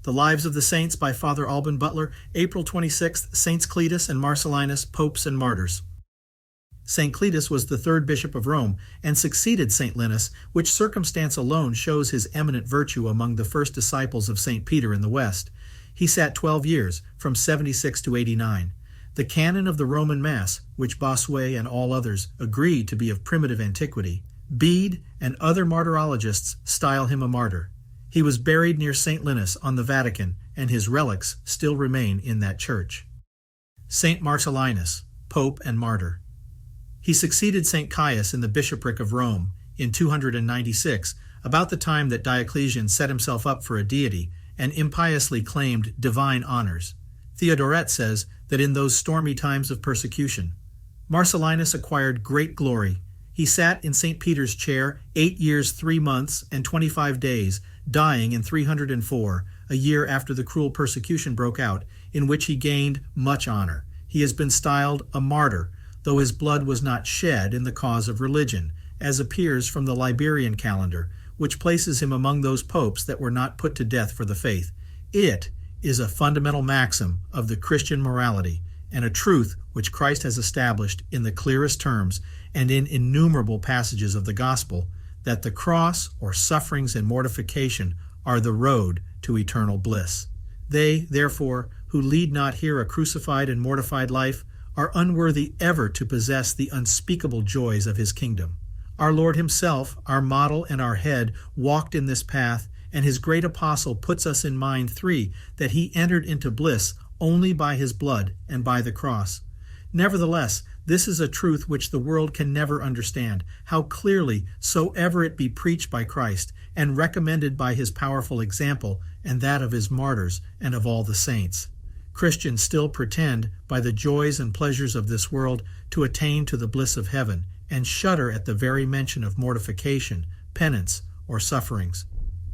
The Lives of the Saints by Father Alban, Butler, April 26th, Saints Cletus and Marcellinus, Popes and Martyrs. St. Cletus was the third bishop of Rome and succeeded St. Linus, which circumstance alone shows his eminent virtue among the first disciples of St. Peter in the West. He sat 12 years, from 76 to 89. The canon of the Roman Mass, which Bossuet and all others agree to be of primitive antiquity, Bede and other martyrologists style him a martyr. He was buried near St. Linus on the Vatican, and his relics still remain in that church. St. Marcellinus, Pope and Martyr. He succeeded St. Caius in the bishopric of Rome in 296, about the time that Diocletian set himself up for a deity and impiously claimed divine honors. Theodoret says that in those stormy times of persecution, Marcellinus acquired great glory. He sat in St. Peter's chair 8 years 3 months and 25 days, dying in 304, a year after the cruel persecution broke out, in which he gained much honor. He has been styled a martyr, though his blood was not shed in the cause of religion, as appears from the Liberian calendar, which places him among those popes that were not put to death for the faith. It is a fundamental maxim of the Christian morality, and a truth which Christ has established in the clearest terms and in innumerable passages of the gospel, that the cross or sufferings and mortification are the road to eternal bliss. They, therefore, who lead not here a crucified and mortified life, are unworthy ever to possess the unspeakable joys of his kingdom. Our Lord himself, our model and our head, walked in this path, and his great apostle puts us in mind, 3, that he entered into bliss only by his blood and by the cross. Nevertheless, this is a truth which the world can never understand, how clearly soever it be preached by Christ and recommended by his powerful example and that of his martyrs and of all the saints. Christians still pretend, by the joys and pleasures of this world, to attain to the bliss of heaven, and shudder at the very mention of mortification, penance, or sufferings.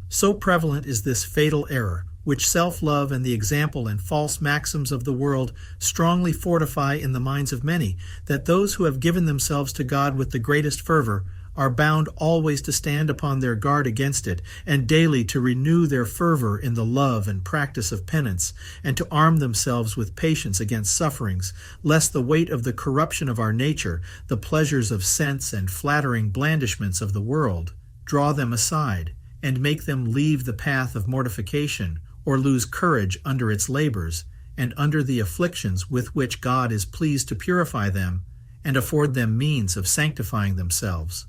So prevalent is this fatal error, which self-love and the example and false maxims of the world strongly fortify in the minds of many, that those who have given themselves to God with the greatest fervor are bound always to stand upon their guard against it, and daily to renew their fervor in the love and practice of penance, and to arm themselves with patience against sufferings, lest the weight of the corruption of our nature, the pleasures of sense and flattering blandishments of the world, draw them aside, and make them leave the path of mortification, or lose courage under its labors, and under the afflictions with which God is pleased to purify them, and afford them means of sanctifying themselves.